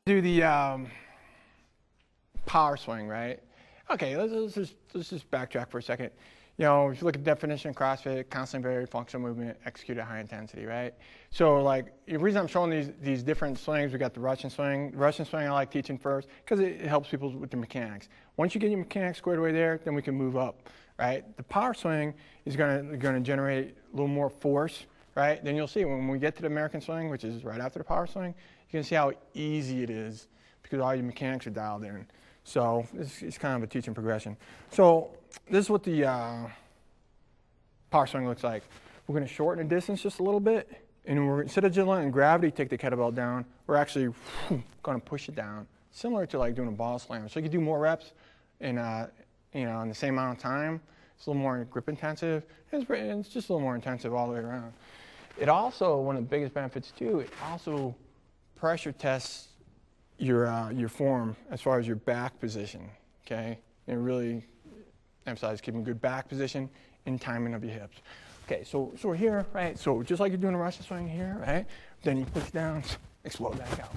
Do the power swing, right? Okay, let's just backtrack for a second. You know, if you look at the definition of CrossFit, constantly varied functional movement, executed at high intensity, right? So like, the reason I'm showing these different swings, we got the Russian swing. The Russian swing I like teaching first because it helps people with the mechanics. Once you get your mechanics squared away there, then we can move up, right? The power swing is gonna generate a little more force, right? Then you'll see when we get to the American swing, which is right after the power swing, you can see how easy it is because all your mechanics are dialed in. So it's kind of a teaching progression. So this is what the power swing looks like. We're going to shorten the distance just a little bit, and we're, instead of just letting gravity take the kettlebell down, we're actually going to push it down, similar to like doing a ball slam. So you can do more reps in in the same amount of time. It's a little more grip intensive, and it's just a little more intensive all the way around. It also, one of the biggest benefits too, it also pressure tests your form as far as your back position, okay? And it really emphasizes keeping a good back position and timing of your hips. Okay, so we're here, right? So just like you're doing a Russian swing here, right? Then you push down, explode back out.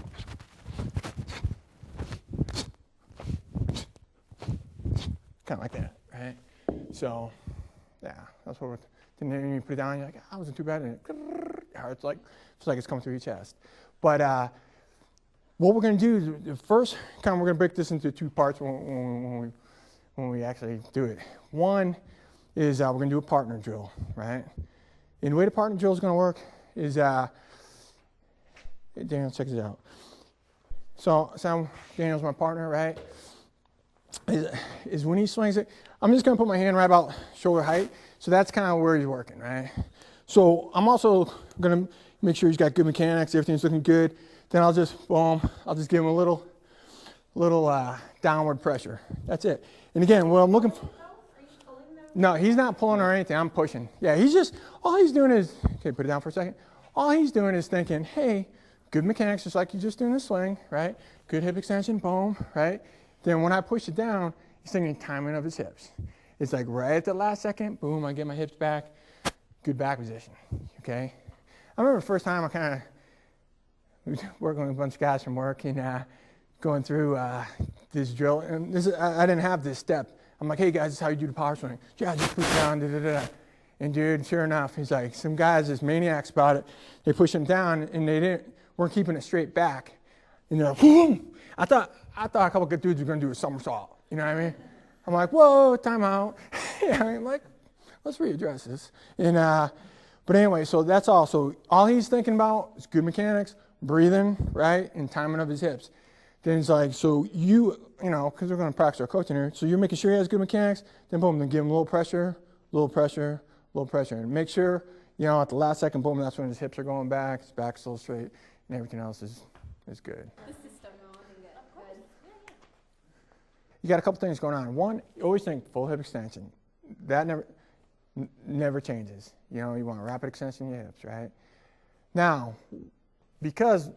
Kind of like that, right? So, yeah, that's what we're, then you put it down, you're like, I wasn't too bad, and it's like it's coming through your chest. But what we're going to do is, first, we're going to break this into two parts when we actually do it. One is we're going to do a partner drill, right? And the way the partner drill is going to work is, Daniel, check this out. So Daniel's my partner, right? Is when he swings it, I'm just going to put my hand right about shoulder height. So that's kind of where he's working, right? So I'm also going to make sure he's got good mechanics, everything's looking good. Then I'll just, boom, I'll just give him a little downward pressure. That's it. And again, what I'm looking for. No, he's not pulling or anything. I'm pushing. Yeah, he's just, all he's doing is, okay, put it down for a second. All he's doing is thinking, hey, good mechanics, just like you're just doing the swing, right? Good hip extension, boom, right? Then when I push it down, he's thinking timing of his hips. It's like right at the last second, boom, I get my hips back, good back position, okay? I remember the first time I kind of, working with a bunch of guys from work and going through this drill. And this is, I didn't have this step. I'm like, hey guys, this is how you do the power swing. Yeah, just push down, da da da. And dude, sure enough, he's like, some guys, just maniacs about it. They push him down and they weren't keeping it straight back. And they're like, boom. I thought a couple good dudes were going to do a somersault. You know what I mean? I'm like, whoa, time out. Yeah, I'm like, let's readdress this. And but anyway, so that's all. So all he's thinking about is good mechanics, breathing, right, and timing of his hips. Then it's like, so you know, because we're going to practice our coaching here, so you're making sure he has good mechanics, then boom, then give him a little pressure, little pressure, little pressure. And make sure, you know, at the last second, boom, that's when his hips are going back, his back's still straight, and everything else is good. The system on and get good. You got a couple things going on. One, you always think full hip extension. That never changes. You know, you want a rapid extension of your hips, right? Now, because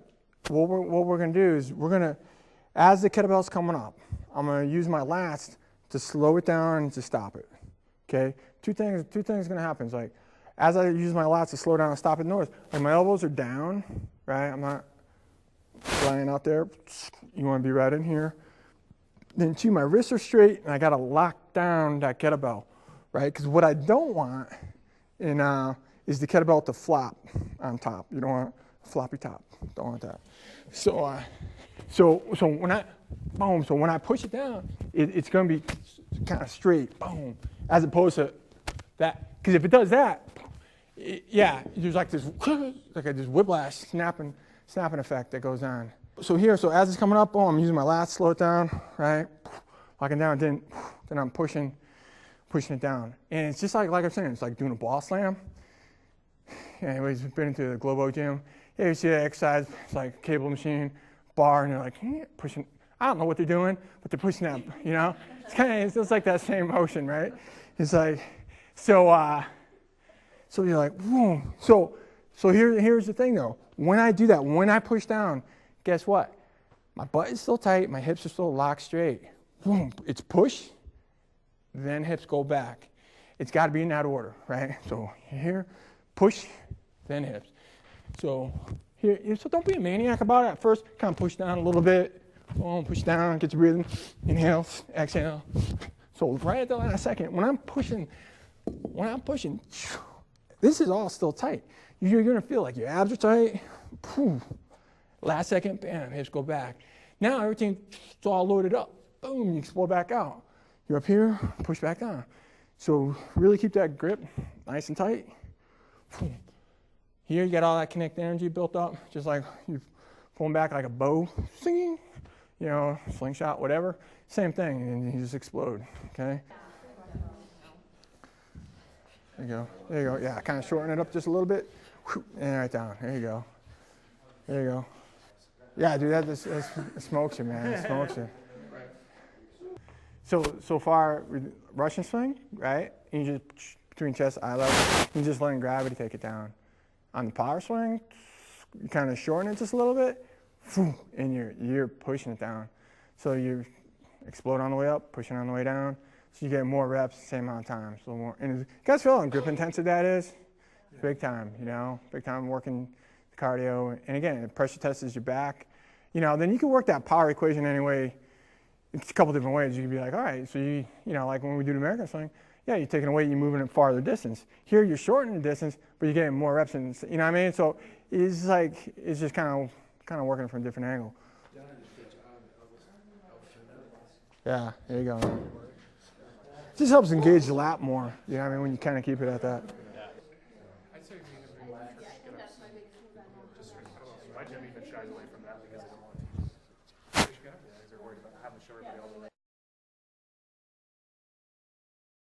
what we're going to do is we're going to, as the kettlebell's coming up, I'm going to use my lats to slow it down and to stop it. Okay? Two things are going to happen. It's like, as I use my lats to slow down and stop it, notice, like my elbows are down, right? I'm not flying out there. You want to be right in here. Then two, my wrists are straight, and I got to lock down that kettlebell, right? Because what I don't want is the kettlebell to flop on top. You don't want a floppy top. Don't want that. So when I push it down, it's going to be kind of straight, boom, as opposed to that. Because if it does that, there's like this whiplash snapping effect that goes on. So here, so as it's coming up, boom, I'm using my lats, slow it down, right? Locking down, then I'm pushing it down. And it's just like I'm saying, it's like doing a ball slam. Anybody's been into the Globo gym, you see that exercise, it's like a cable machine, bar, and they're like, pushing. I don't know what they're doing, but they're pushing that, you know? It's just like that same motion, right? It's like, so you're like, boom. So here's the thing though. When I do that, when I push down, guess what? My butt is still tight, my hips are still locked straight. Boom, it's push, then hips go back. It's got to be in that order, right? So here, push, then hips. So Here, so don't be a maniac about it. At first, kind of push down a little bit. Boom, push down, get your breathing. Inhale, exhale. So right at the last second, when I'm pushing, this is all still tight. You're gonna feel like your abs are tight. Last second, bam, hips go back. Now everything's all loaded up. Boom, you explode back out. You're up here, push back down. So really keep that grip nice and tight. Here you got all that kinetic energy built up, just like you're pulling back like a bow, singing, you know, slingshot, whatever. Same thing, and you just explode, okay? There you go, there you go. Yeah, kind of shorten it up just a little bit, and right down, there you go. There you go. Yeah, dude, that smokes you, man, it smokes you. So far, Russian swing, right? And you just, between chest, eye level, you're just letting gravity take it down. On the power swing, you kind of shorten it just a little bit, and you're pushing it down. So you explode on the way up, pushing on the way down, so you get more reps, same amount of time. So more, and you guys feel how grip intensity that is? Big time, you know, big time working the cardio. And again, the pressure test is your back. You know, then you can work that power equation anyway. It's a couple different ways. You can be like, all right, so you know, like when we do the American swing, yeah, you're taking away, you're moving it farther distance. Here, you're shortening the distance, but you're getting more reps, and you know what I mean? So it's like, it's just kind of working from a different angle. Yeah, there you go. It just helps engage the lat more, you know what I mean, when you kind of keep it at that. I'd say my gym even shies away from that because they don't want to push you up. They're worried about having to show everybody all the way.